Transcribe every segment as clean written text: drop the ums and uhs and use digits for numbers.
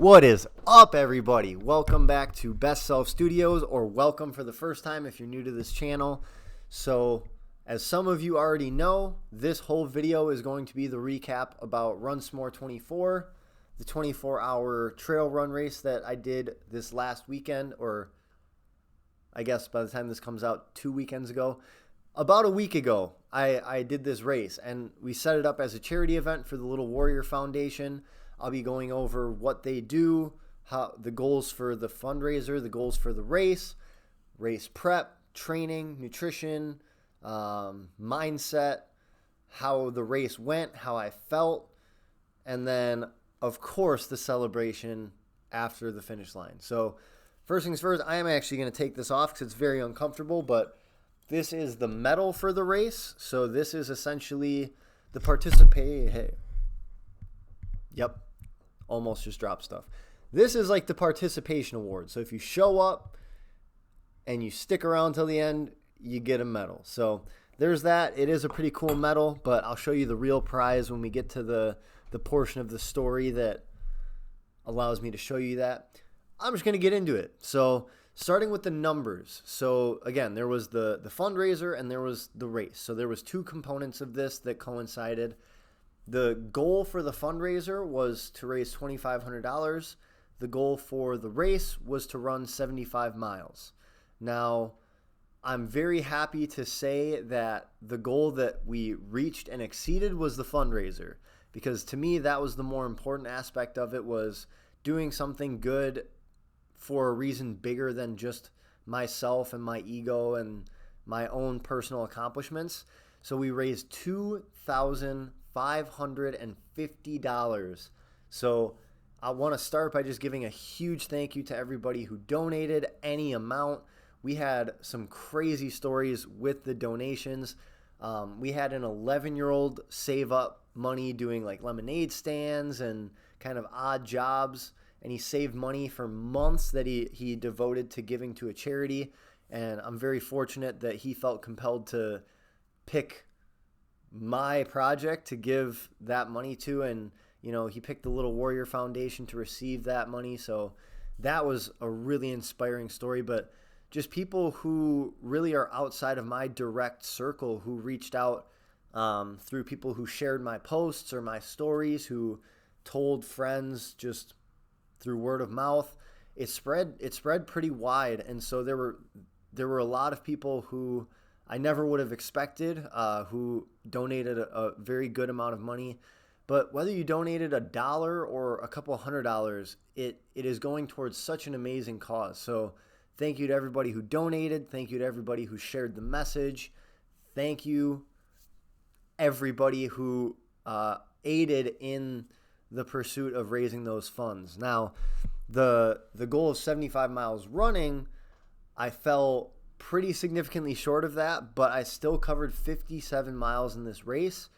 What is up, everybody? Welcome back to Best Self Studios, or welcome for the first time if you're new to this channel. So, as some of you already know, this whole video is going to be the recap about Run S'more 24, the 24-hour trail run race that I did this last weekend, or I guess by the time this comes out, 2 weekends ago. About a week ago, I did this race, and we set it up as a charity event for the Little Warrior Foundation. I'll be going over what they do, how the goals for the fundraiser, the goals for the race prep, training, nutrition, mindset, how the race went, how I felt, and then, of course, the celebration after the finish line. So first things first, I am actually going to take this off because it's very uncomfortable, but this is the medal for the race. So this is essentially the Yep. Almost just dropped stuff. This is like the participation award. So if you show up and you stick around till the end, you get a medal. So there's that. It is a pretty cool medal, but I'll show you the real prize when we get to the portion of the story that allows me to show you that. I'm just going to get into it. So starting with the numbers. So again, there was the fundraiser and there was the race. So there was two components of this that coincided. The goal for the fundraiser was to raise $2,500. The goal for the race was to run 75 miles. Now, I'm very happy to say that the goal that we reached and exceeded was the fundraiser, because to me, that was the more important aspect of it, was doing something good for a reason bigger than just myself and my ego and my own personal accomplishments. So we raised $2,550. So I want to start by just giving a huge thank you to everybody who donated any amount. We had some crazy stories with the donations. We had an 11-year-old save up money doing like lemonade stands and kind of odd jobs, and he saved money for months that he devoted to giving to a charity. And I'm very fortunate that he felt compelled to pick my project to give that money to, and he picked the Little Warrior Foundation to receive that money. So that was a really inspiring story. But just people who really are outside of my direct circle, who reached out through people who shared my posts or my stories, who told friends just through word of mouth, it spread pretty wide. And so there were a lot of people who I never would have expected, who donated a very good amount of money. But whether you donated $1 or a couple $100, it is going towards such an amazing cause. So thank you to everybody who donated. Thank you to everybody who shared the message. Thank you everybody who aided in the pursuit of raising those funds. Now, the goal of 75 miles running, I fell pretty significantly short of that, but I still covered 57 miles in this race.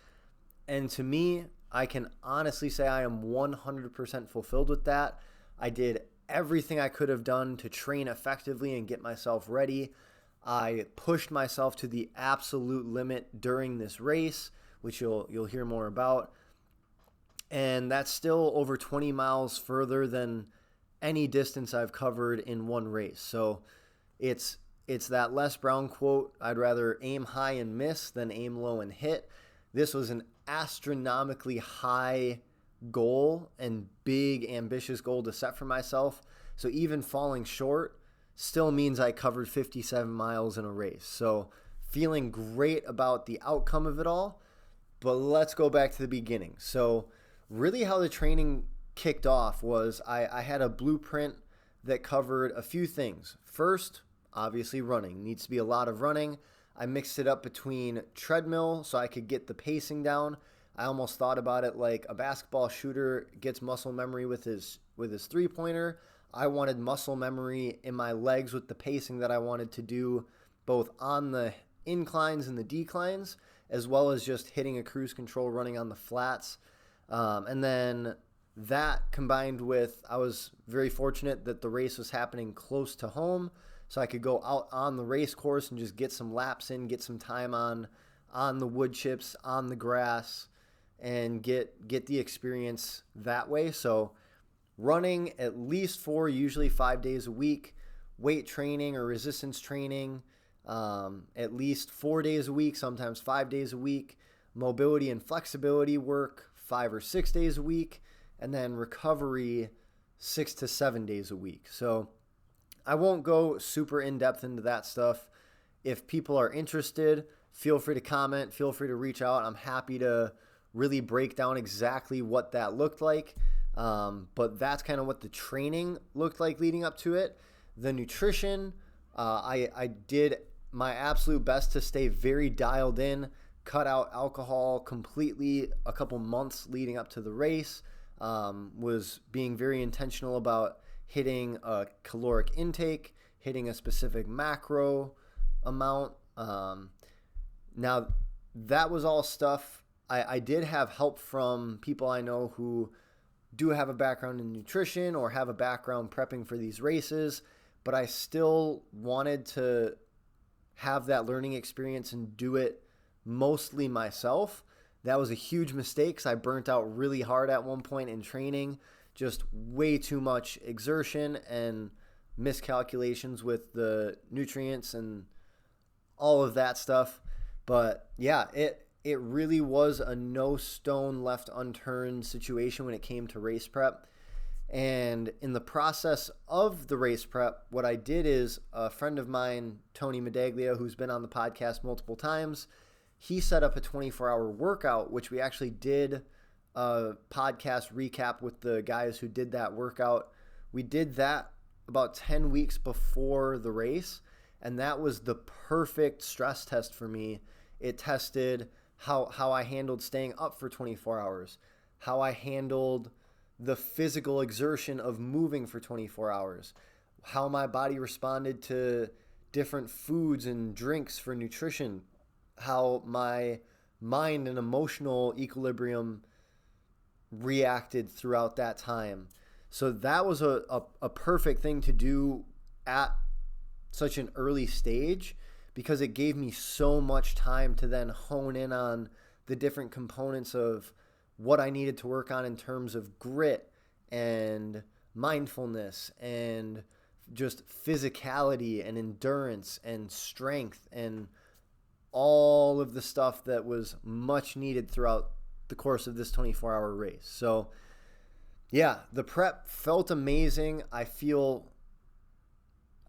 And to me, I can honestly say I am 100% fulfilled with that. I did everything I could have done to train effectively and get myself ready. I pushed myself to the absolute limit during this race, which you'll hear more about. And that's still over 20 miles further than any distance I've covered in one race. So it's that Les Brown quote, I'd rather aim high and miss than aim low and hit. This was an astronomically high goal and big, ambitious goal to set for myself. So even falling short still means I covered 57 miles in a race. So feeling great about the outcome of it all. But let's go back to the beginning. So really how the training kicked off was I had a blueprint that covered a few things. First, obviously running. Needs to be a lot of running. I mixed it up between treadmill so I could get the pacing down. I almost thought about it like a basketball shooter gets muscle memory with his three-pointer. I wanted muscle memory in my legs with the pacing that I wanted to do both on the inclines and the declines, as well as just hitting a cruise control running on the flats. And then that combined with, I was very fortunate that the race was happening close to home, so I could go out on the race course and just get some laps in, get some time on the wood chips, on the grass, and get the experience that way. So running at least 4, usually 5 days a week, weight training or resistance training at least 4 days a week, sometimes 5 days a week, mobility and flexibility work 5 or 6 days a week, and then recovery 6 to 7 days a week. So I won't go super in depth into that stuff. If people are interested, feel free to comment, feel free to reach out. I'm happy to really break down exactly what that looked like. But that's kind of what the training looked like leading up to it. The nutrition, I did my absolute best to stay very dialed in, cut out alcohol completely a couple months leading up to the race, was being very intentional about hitting a caloric intake, hitting a specific macro amount. Now, that was all stuff. I did have help from people I know who do have a background in nutrition or have a background prepping for these races, but I still wanted to have that learning experience and do it mostly myself. That was a huge mistake because I burnt out really hard at one point in training, just way too much exertion and miscalculations with the nutrients and all of that stuff. But yeah, it really was a no stone left unturned situation when it came to race prep. And in the process of the race prep, what I did is a friend of mine, Tony Medaglia, who's been on the podcast multiple times, he set up a 24-hour workout, which we actually did a podcast recap with the guys who did that workout. We did that about 10 weeks before the race, and that was the perfect stress test for me. It tested how I handled staying up for 24 hours, how I handled the physical exertion of moving for 24 hours, how my body responded to different foods and drinks for nutrition, how my mind and emotional equilibrium reacted throughout that time. So that was a perfect thing to do at such an early stage because it gave me so much time to then hone in on the different components of what I needed to work on in terms of grit and mindfulness and just physicality and endurance and strength and all of the stuff that was much needed throughout the course of this 24-hour race. So yeah, the prep felt amazing. I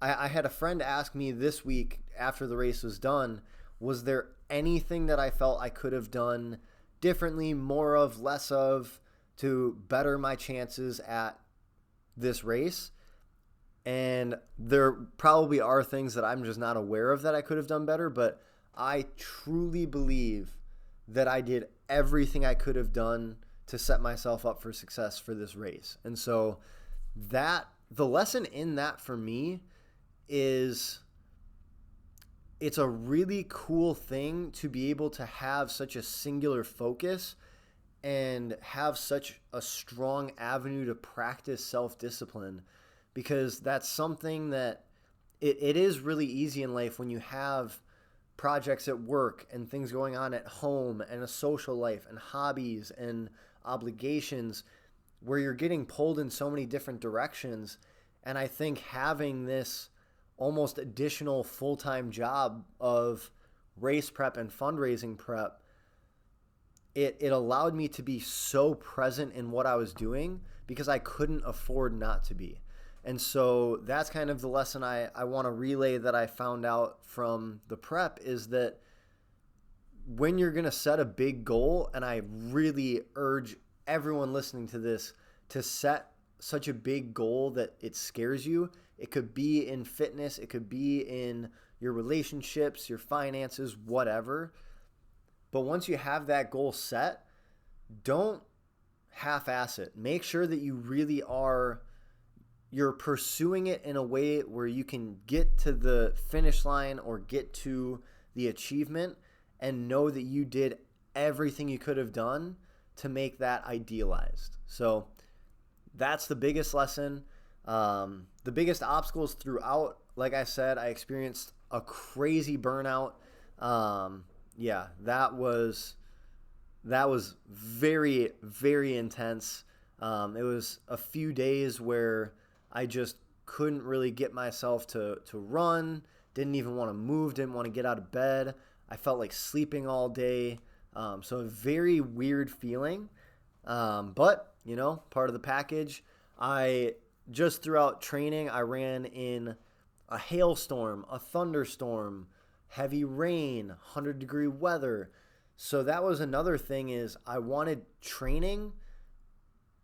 had a friend ask me this week after the race was done, was there anything that I felt I could have done differently, more of, less of, to better my chances at this race? And there probably are things that I'm just not aware of that I could have done better, but I truly believe that I did everything I could have done to set myself up for success for this race. And so that the lesson in that for me is it's a really cool thing to be able to have such a singular focus and have such a strong avenue to practice self-discipline, because that's something that it is really easy in life when you have projects at work and things going on at home and a social life and hobbies and obligations where you're getting pulled in so many different directions. And I think having this almost additional full-time job of race prep and fundraising prep, it allowed me to be so present in what I was doing because I couldn't afford not to be. And so that's kind of the lesson I want to relay that I found out from the prep, is that when you're going to set a big goal, and I really urge everyone listening to this to set such a big goal that it scares you. It could be in fitness, it could be in your relationships, your finances, whatever. But once you have that goal set, don't half-ass it. Make sure that you really you're pursuing it in a way where you can get to the finish line or get to the achievement and know that you did everything you could have done to make that idealized. So that's the biggest lesson. The biggest obstacles throughout, like I said, I experienced a crazy burnout. That was very, very intense. It was a few days where I just couldn't really get myself to run, didn't even want to move, didn't want to get out of bed. I felt like sleeping all day. So a very weird feeling. But, part of the package. I just throughout training, I ran in a hailstorm, a thunderstorm, heavy rain, 100-degree weather. So that was another thing is I wanted training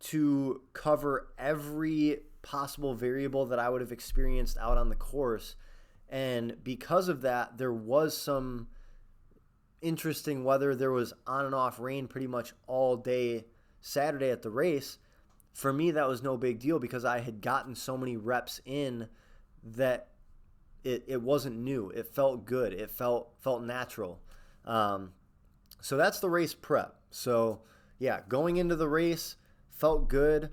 to cover every possible variable that I would have experienced out on the course. And because of that, there was some interesting weather. There was on and off rain pretty much all day Saturday at the race. For me, that was no big deal because I had gotten so many reps in that it wasn't new. It felt good. It felt natural. So that's the race prep. So yeah, going into the race felt good.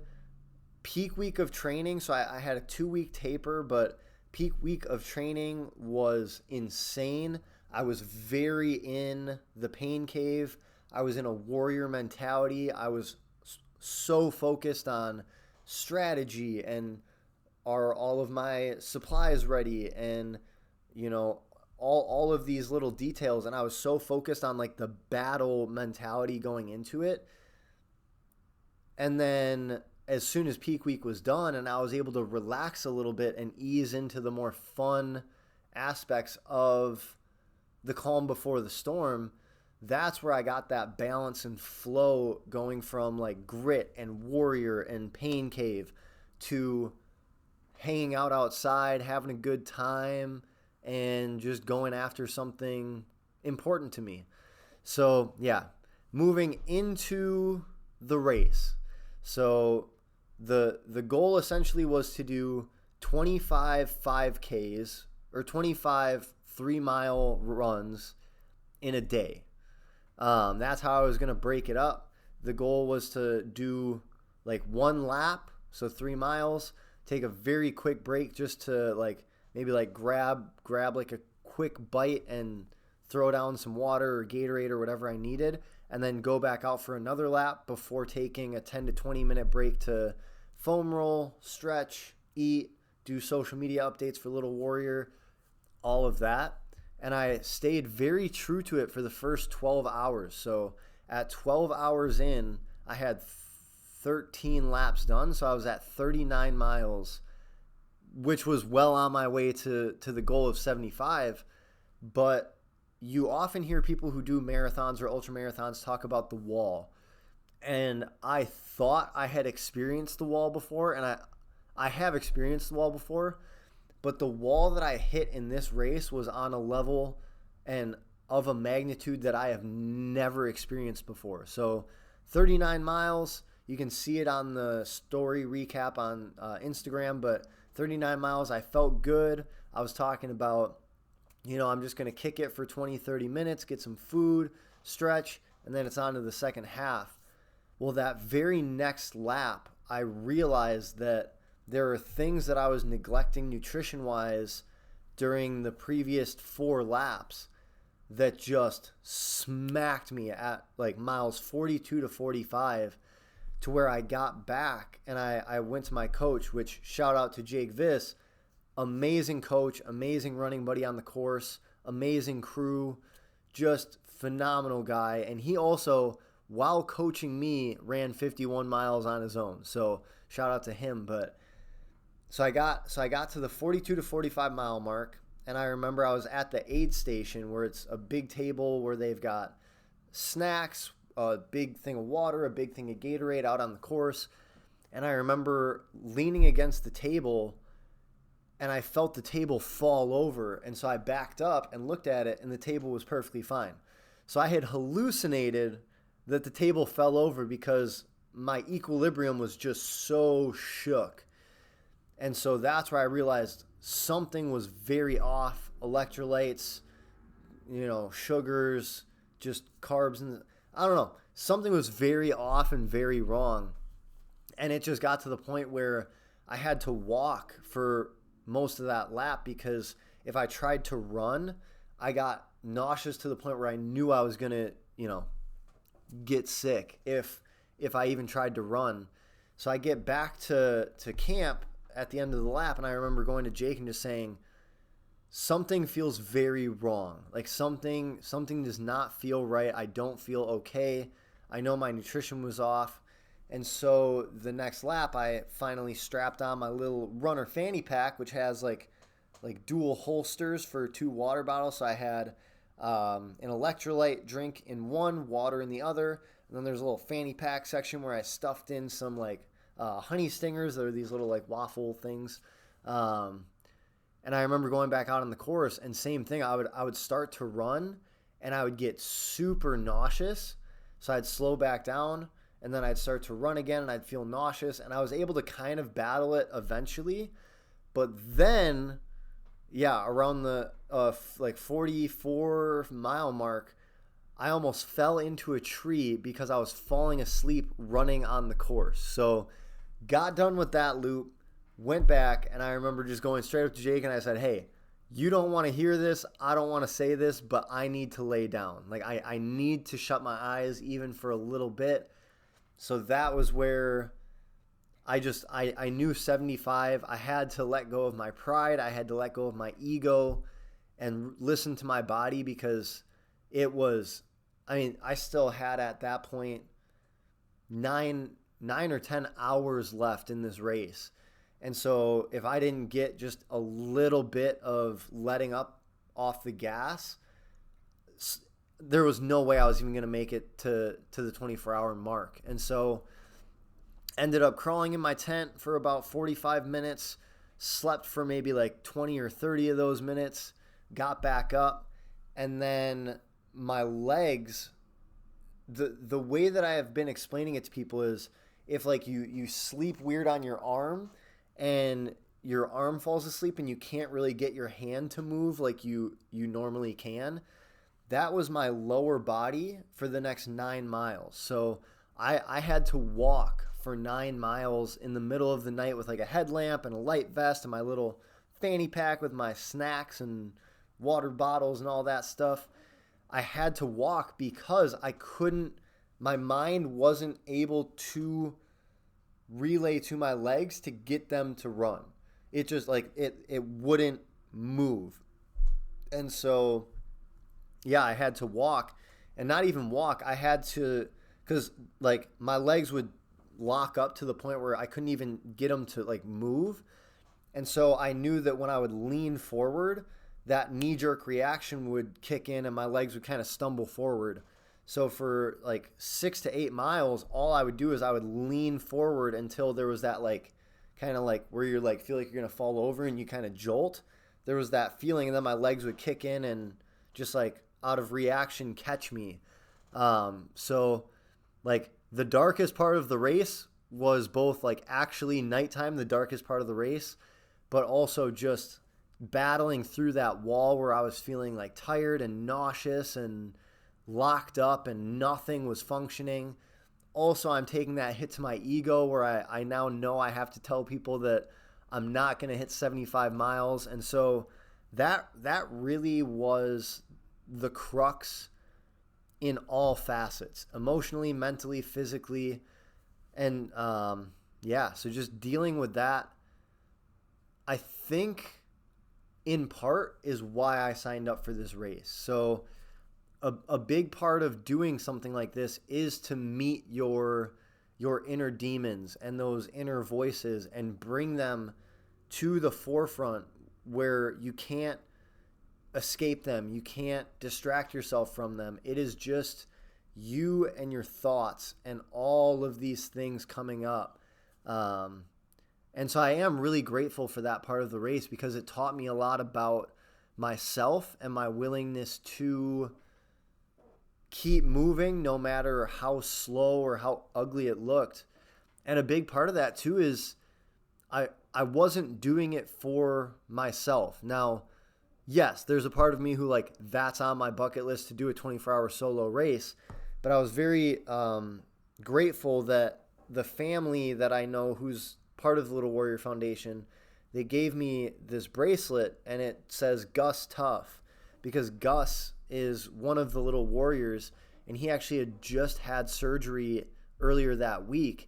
Peak week of training. So I had a 2-week taper, but peak week of training was insane. I was very in the pain cave. I was in a warrior mentality. I was so focused on strategy and are all of my supplies ready and all of these little details, and I was so focused on like the battle mentality going into it. And then as soon as peak week was done and I was able to relax a little bit and ease into the more fun aspects of the calm before the storm, that's where I got that balance and flow going from like grit and warrior and pain cave to hanging out outside, having a good time, and just going after something important to me. So yeah, moving into the race. So the goal essentially was to do 25 5Ks or 25 3-mile runs in a day. That's how I was going to break it up. The goal was to do like one lap, so 3 miles, take a very quick break just to maybe grab like a quick bite and throw down some water or Gatorade or whatever I needed, and then go back out for another lap before taking a 10 to 20 minute break to foam roll, stretch, eat, do social media updates for Little Warrior, all of that. And I stayed very true to it for the first 12 hours. So at 12 hours in, I had 13 laps done. So I was at 39 miles, which was well on my way to the goal of 75. But you often hear people who do marathons or ultra marathons talk about the wall. And I thought I had experienced the wall before, and I have experienced the wall before. But the wall that I hit in this race was on a level and of a magnitude that I have never experienced before. So 39 miles, you can see it on the story recap on Instagram, but 39 miles, I felt good. I was talking about, I'm just going to kick it for 20, 30 minutes, get some food, stretch, and then it's on to the second half. Well, that very next lap, I realized that there are things that I was neglecting nutrition-wise during the previous 4 laps that just smacked me at miles 42 to 45, to where I got back and I went to my coach, which shout out to Jake Viss, amazing coach, amazing running buddy on the course, amazing crew, just phenomenal guy. And he also, while coaching me, ran 51 miles on his own. So shout out to him. So I got to the 42 to 45 mile mark, and I remember I was at the aid station where it's a big table where they've got snacks, a big thing of water, a big thing of Gatorade out on the course. And I remember leaning against the table, and I felt the table fall over. And so I backed up and looked at it, and the table was perfectly fine. So I had hallucinated that the table fell over because my equilibrium was just so shook. And so that's where I realized something was very off. Electrolytes, sugars, just carbs, and I don't know. Something was very off and very wrong. And it just got to the point where I had to walk for most of that lap, because if I tried to run, I got nauseous to the point where I knew I was going to, get sick if I even tried to run. So I get back to camp at the end of the lap, and I remember going to Jake and just saying, something feels very wrong. Like something does not feel right. I don't feel okay. I know my nutrition was off. And so the next lap, I finally strapped on my little runner fanny pack, which has like dual holsters for 2 water bottles. So I had an electrolyte drink in one, water in the other. And then there's a little fanny pack section where I stuffed in some like honey stingers. That are these little like waffle things. And I remember going back out on the course, and same thing. I would start to run, and I would get super nauseous. So I'd slow back down, and then I'd start to run again, and I'd feel nauseous. And I was able to kind of battle it eventually. But then, yeah, around the 44-mile mark, I almost fell into a tree because I was falling asleep running on the course. So got done with that loop. Went back, and I remember just going straight up to Jake, and I said, hey, you don't want to hear this. I don't want to say this, but I need to lay down. Like, I need to shut my eyes even for a little bit. So that was where I knew 75. I had to let go of my pride. I had to let go of my ego and listen to my body, because it was, I still had at that point 9 or 10 hours left in this race. And so if I didn't get just a little bit of letting up off the gas, there was no way I was even going to make it to the 24-hour mark. And so ended up crawling in my tent for about 45 minutes, slept for maybe like 20 or 30 of those minutes, got back up, and then my legs, the way that I have been explaining it to people is, if like you sleep weird on your arm, and your arm falls asleep and you can't really get your hand to move like you normally can, that was my lower body for the next 9 miles. So I had to walk for 9 miles in the middle of the night with like a headlamp and a light vest and my little fanny pack with my snacks and water bottles and all that stuff. I had to walk because my mind wasn't able to relay to my legs to get them to run. It just like it wouldn't move. And so yeah, I had to walk, and not even walk, I had to, because like my legs would lock up to the point where I couldn't even get them to like move. And so I knew that when I would lean forward, that knee-jerk reaction would kick in and my legs would kind of stumble forward. So for like 6 to 8 miles, all I would do is I would lean forward until there was that like kind of like where you're like feel like you're going to fall over and you kind of jolt. There was that feeling, and then my legs would kick in and just like out of reaction catch me. So like the darkest part of the race was both like actually nighttime, the darkest part of the race, but also just battling through that wall where I was feeling like tired and nauseous and locked up and nothing was functioning. Also, I'm taking that hit to my ego where I now know I have to tell people that I'm not going to hit 75 miles. And so that really was the crux in all facets, emotionally, mentally, physically. And yeah, so just dealing with that, I think in part is why I signed up for this race. So a big part of doing something like this is to meet your inner demons and those inner voices and bring them to the forefront where you can't escape them. You can't distract yourself from them. It is just you and your thoughts and all of these things coming up. And so I am really grateful for that part of the race because it taught me a lot about myself and my willingness to keep moving no matter how slow or how ugly it looked. And a big part of that too is I wasn't doing it for myself. Now, yes, there's a part of me who like that's on my bucket list to do a 24-hour solo race, but I was very grateful that the family that I know who's part of the Little Warrior Foundation, they gave me this bracelet and it says Gus Tough, because Gus is one of the Little Warriors, and he actually had just had surgery earlier that week.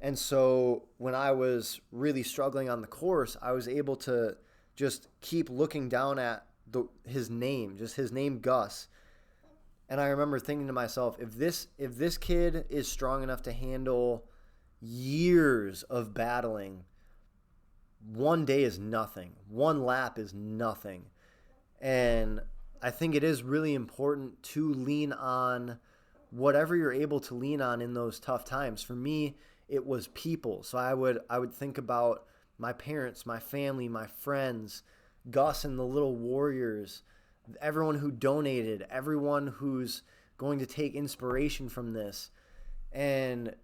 And so when I was really struggling on the course, I was able to just keep looking down at his name, just his name, Gus. And I remember thinking to myself, if this kid is strong enough to handle years of battling, one day is nothing. One lap is nothing. And I think it is really important to lean on whatever you're able to lean on in those tough times. For me, it was people. So I would think about my parents, my family, my friends, Gus and the Little Warriors, everyone who donated, everyone who's going to take inspiration from this. And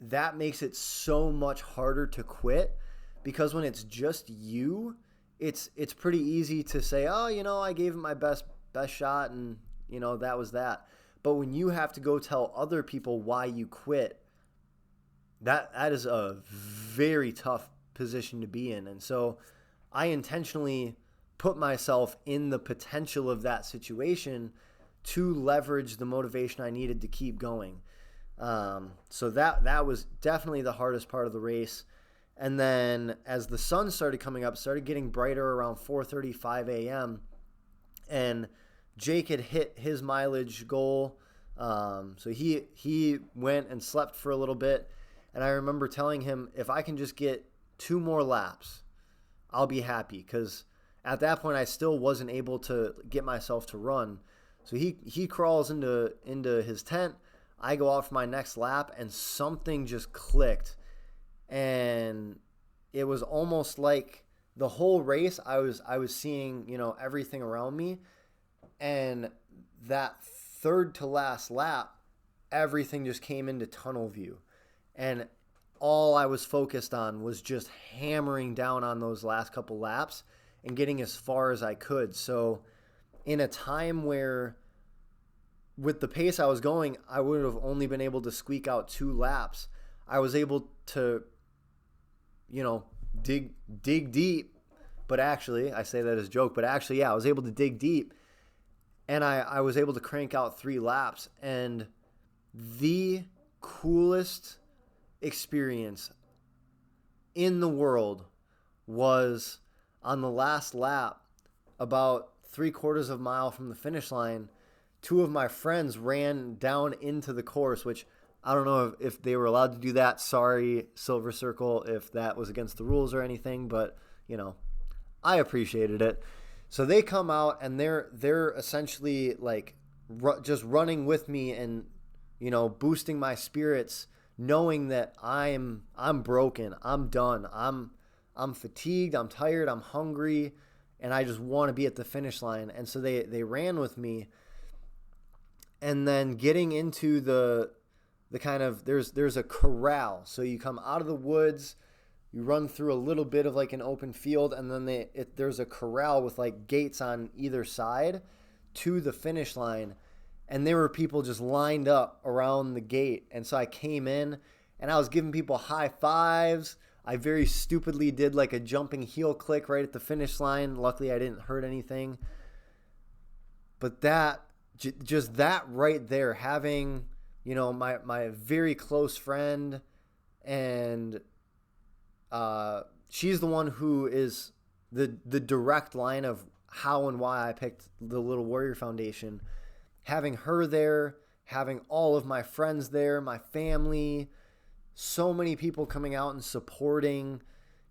that makes it so much harder to quit, because when it's just you, it's pretty easy to say, oh, I gave it my best shot, and that was that. But when you have to go tell other people why you quit, that is a very tough position to be in. And so I intentionally put myself in the potential of that situation to leverage the motivation I needed to keep going. So that was definitely the hardest part of the race. And then as the sun started coming up, started getting brighter around 4:35 a.m. and Jake had hit his mileage goal. So he went and slept for a little bit. And I remember telling him, if I can just get 2 more laps, I'll be happy. Because at that point, I still wasn't able to get myself to run. So he crawls into his tent. I go out for my next lap, and something just clicked. And it was almost like the whole race, I was seeing, everything around me. And that third to last lap, everything just came into tunnel view. And all I was focused on was just hammering down on those last couple laps and getting as far as I could. So in a time where, with the pace I was going, I would have only been able to squeak out 2 laps, I was able to, dig deep. But actually, I say that as a joke, but actually, yeah, I was able to dig deep. And I was able to crank out 3 laps. And the coolest experience in the world was on the last lap, about 3/4 of a mile from the finish line. 2 of my friends ran down into the course, which I don't know if they were allowed to do that. Sorry, Silver Circle, if that was against the rules or anything, but I appreciated it. So they come out and they're essentially like just running with me and boosting my spirits, knowing that I'm broken, I'm done, I'm fatigued, I'm tired, I'm hungry, and I just want to be at the finish line. And so they ran with me. And then getting into the kind of, there's a corral. So you come out of the woods, you run through a little bit of like an open field, and then there's a corral with like gates on either side to the finish line. And there were people just lined up around the gate. And so I came in and I was giving people high fives. I very stupidly did like a jumping heel click right at the finish line. Luckily, I didn't hurt anything. But just that right there, having, my very close friend, and she's the one who is the direct line of how and why I picked the Little Warrior Foundation. Having her there, having all of my friends there, my family, so many people coming out and supporting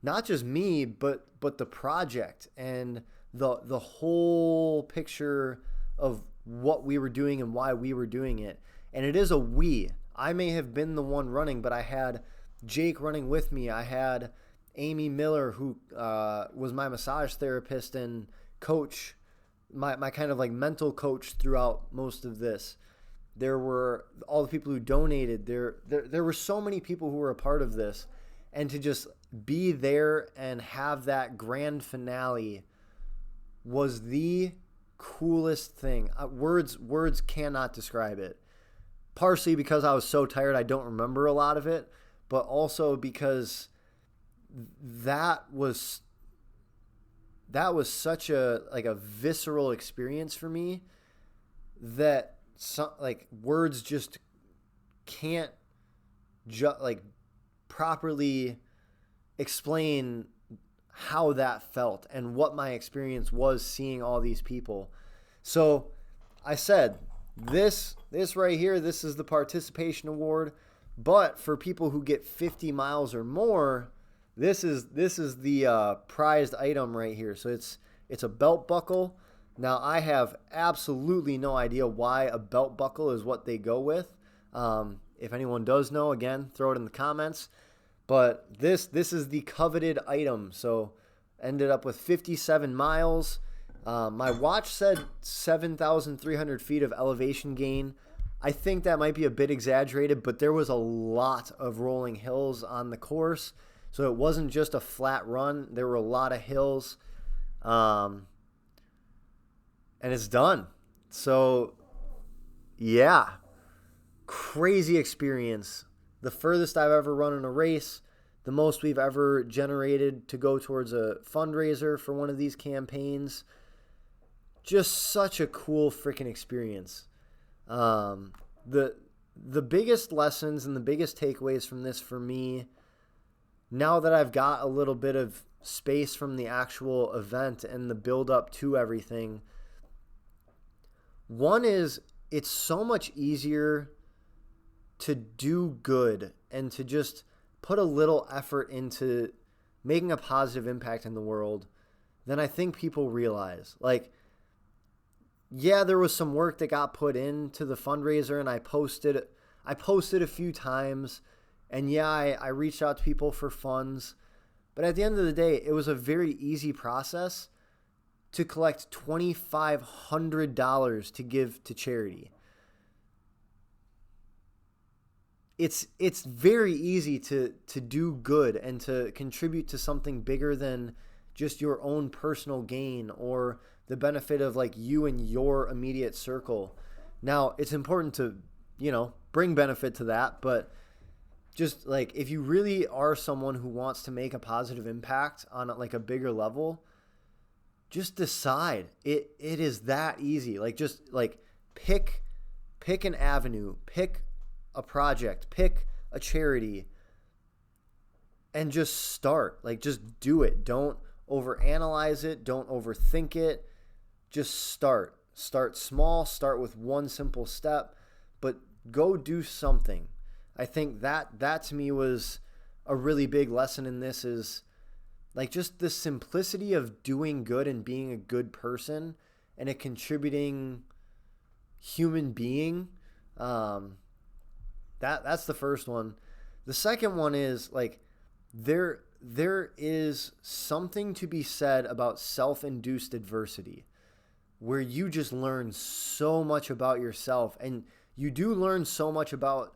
not just me, but the project and the whole picture of what we were doing and why we were doing it. And it is a we. I may have been the one running, but I had Jake running with me. I had Amy Miller, who was my massage therapist and coach, my kind of like mental coach throughout most of this. There were all the people who donated. There were so many people who were a part of this. And to just be there and have that grand finale was the coolest thing. Words cannot describe it. Partially because I was so tired I don't remember a lot of it, but also because that was such a visceral experience for me that words just can't like properly explain how that felt and what my experience was seeing all these people. So I said, this right here, this is the participation award. But for people who get 50 miles or more, this is the prized item right here. So it's a belt buckle. Now I have absolutely no idea why a belt buckle is what they go with. If anyone does know, again, throw it in the comments. But this is the coveted item. So ended up with 57 miles. My watch said 7,300 feet of elevation gain. I think that might be a bit exaggerated, but there was a lot of rolling hills on the course. So it wasn't just a flat run. There were a lot of hills. And it's done. So, yeah. Crazy experience. The furthest I've ever run in a race. The most we've ever generated to go towards a fundraiser for one of these campaigns. Just such a cool freaking experience. The biggest lessons and the biggest takeaways from this for me, now that I've got a little bit of space from the actual event and the build up to everything, one is it's so much easier to do good and to just put a little effort into making a positive impact in the world than I think people realize. Like, yeah, there was some work that got put into the fundraiser, and I posted a few times, and yeah, I reached out to people for funds. But at the end of the day, it was a very easy process to collect $2,500 to give to charity. It's very easy to do good and to contribute to something bigger than just your own personal gain or the benefit of like you and your immediate circle. Now, it's important to, bring benefit to that, but just like if you really are someone who wants to make a positive impact on like a bigger level, just decide. It is that easy. Like just like pick an avenue, pick a project, pick a charity, and just start. Like just do it. Don't overanalyze it. Don't overthink it. Just start. Start small. Start with one simple step, but go do something. I think that to me was a really big lesson in this, is like just the simplicity of doing good and being a good person and a contributing human being. That's the first one. The second one is like there is something to be said about self-induced adversity, where you just learn so much about yourself, and you do learn so much about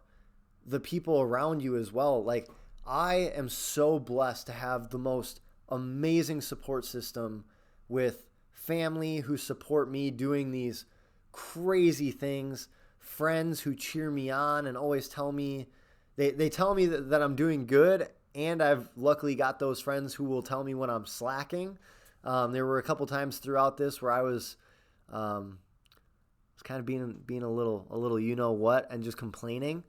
the people around you as well. Like I am so blessed to have the most amazing support system with family who support me doing these crazy things, friends who cheer me on and always tell me, they tell me that I'm doing good, and I've luckily got those friends who will tell me when I'm slacking. There were a couple times throughout this where I was kind of being a little what and just complaining,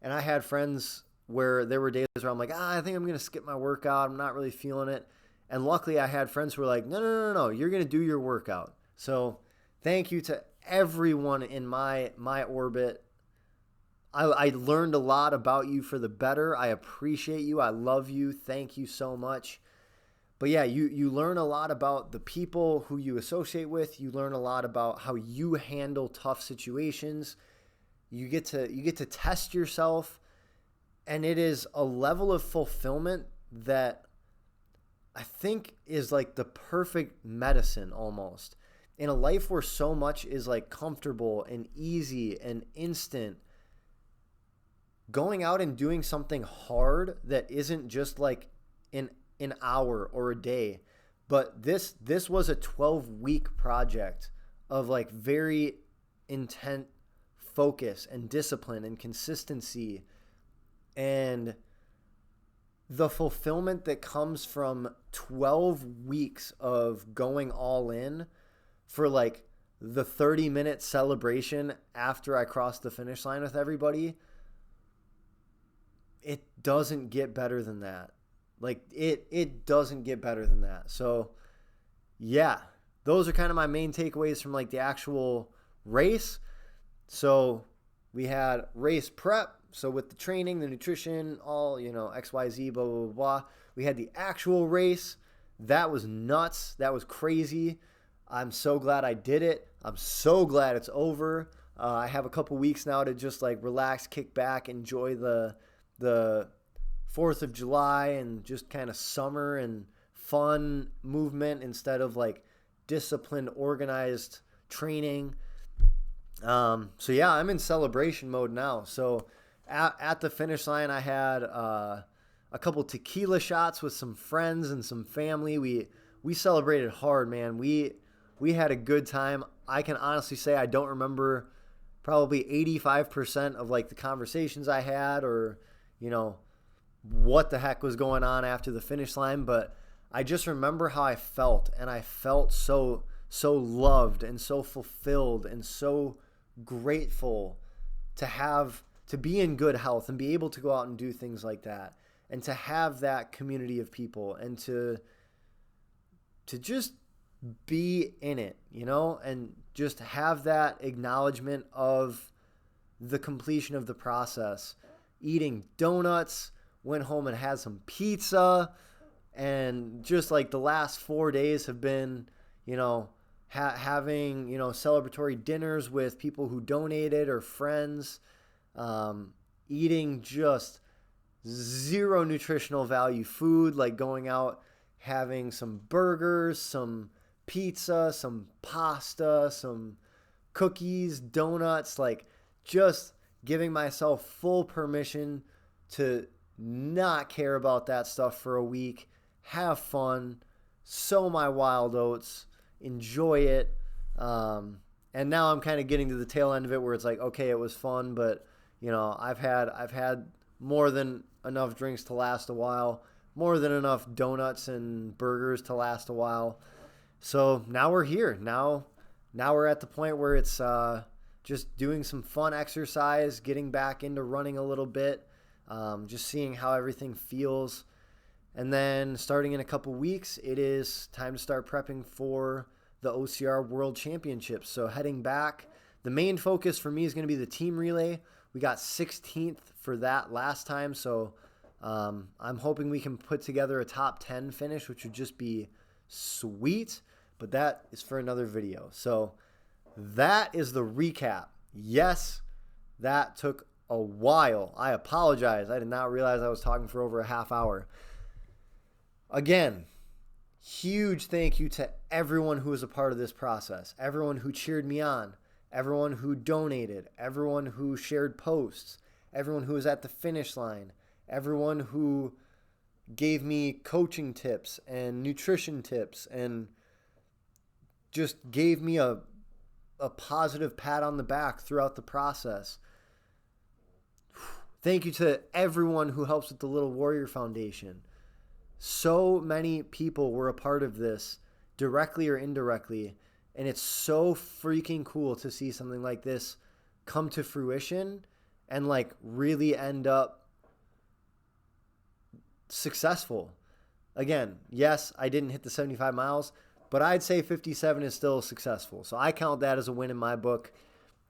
and I had friends where there were days where I'm like, I think I'm gonna skip my workout, I'm not really feeling it. And luckily I had friends who were like, no, you're gonna do your workout. So thank you to everyone in my orbit. I learned a lot about you for the better. I appreciate you. I love you. Thank you so much. But yeah, you learn a lot about the people who you associate with. You learn a lot about how you handle tough situations. You get to test yourself, and it is a level of fulfillment that I think is like the perfect medicine almost. In a life where so much is like comfortable and easy and instant, going out and doing something hard that isn't just like an hour or a day, but this was a 12-week project of like very intense focus and discipline and consistency, and the fulfillment that comes from 12 weeks of going all in for like the 30-minute celebration after I crossed the finish line with everybody. it doesn't get better than that. Like it doesn't get better than that. So yeah, those are kind of my main takeaways from like the actual race. So we had race prep. So with the training, the nutrition, all, XYZ, blah, blah, blah. We had the actual race. That was nuts. That was crazy. I'm so glad I did it. I'm so glad it's over. I have a couple weeks now to just like relax, kick back, enjoy the 4th of July and just kind of summer and fun movement instead of like disciplined, organized training. So yeah, I'm in celebration mode now. So at the finish line, I had a couple tequila shots with some friends and some family. We celebrated hard, man. We had a good time. I can honestly say I don't remember probably 85% of like the conversations I had or, what the heck was going on after the finish line, but I just remember how I felt, and I felt so loved and so fulfilled and so grateful to be in good health and be able to go out and do things like that and to have that community of people and to just be in it, and just have that acknowledgement of the completion of the process. Eating donuts, went home and had some pizza, and just like the last 4 days have been, having, celebratory dinners with people who donated or friends, eating just zero nutritional value food, like going out, having some burgers, some pizza, some pasta, some cookies, donuts, like just giving myself full permission to not care about that stuff for a week, have fun, sow my wild oats, enjoy it. And now I'm kind of getting to the tail end of it where it's like, okay, it was fun, but I've had more than enough drinks to last a while, more than enough donuts and burgers to last a while. So now we're here. Now we're at the point where it's just doing some fun exercise, getting back into running a little bit, just seeing how everything feels. And then starting in a couple weeks, it is time to start prepping for the OCR World Championships. So heading back, the main focus for me is going to be the team relay. We got 16th for that last time, so I'm hoping we can put together a top 10 finish, which would just be sweet, but that is for another video. So that is the recap. Yes, that took a while. I apologize. I did not realize I was talking for over a half hour. Again, huge thank you to everyone who was a part of this process, everyone who cheered me on, everyone who donated, everyone who shared posts, everyone who was at the finish line, everyone who gave me coaching tips and nutrition tips and just gave me a positive pat on the back throughout the process. Thank you to everyone who helps with the Little Warrior Foundation. So many people were a part of this, directly or indirectly, and it's so freaking cool to see something like this come to fruition and like really end up successful. Again, yes, I didn't hit the 75 miles, but I'd say 57 is still successful. So I count that as a win in my book.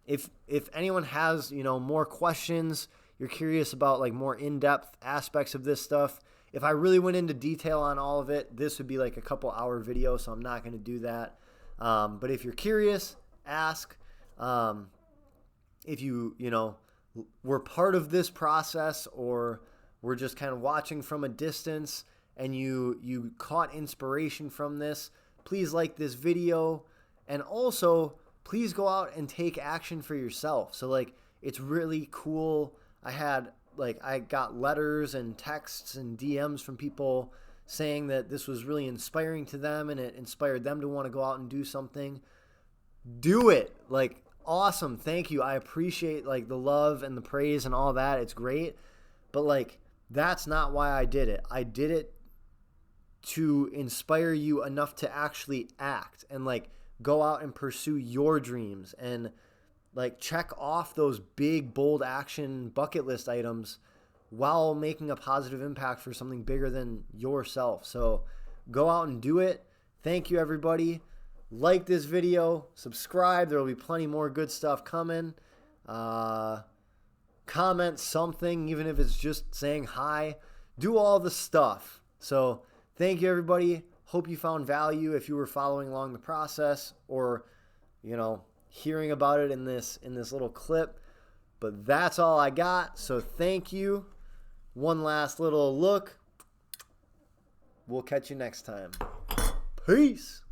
If anyone has, more questions, you're curious about like more in-depth aspects of this stuff, if I really went into detail on all of it, this would be like a couple hour video, so I'm not going to do that. But if you're curious, ask. If you were part of this process or were just kind of watching from a distance and you caught inspiration from this, please like this video. And also, please go out and take action for yourself. So like, it's really cool. I got letters and texts and DMs from people saying that this was really inspiring to them and it inspired them to want to go out and do something. Do it. Like, awesome. Thank you. I appreciate like the love and the praise and all that. It's great. But like, that's not why I did it. I did it to inspire you enough to actually act and like go out and pursue your dreams and like check off those big, bold action bucket list items while making a positive impact for something bigger than yourself. So go out and do it. Thank you, everybody. Like this video, subscribe. There will be plenty more good stuff coming. Comment something, even if it's just saying hi. Do all the stuff. So thank you, everybody. Hope you found value if you were following along the process or, you know, hearing about it in this little clip. But that's all I got. So thank you. One last little look. We'll catch you next time. Peace.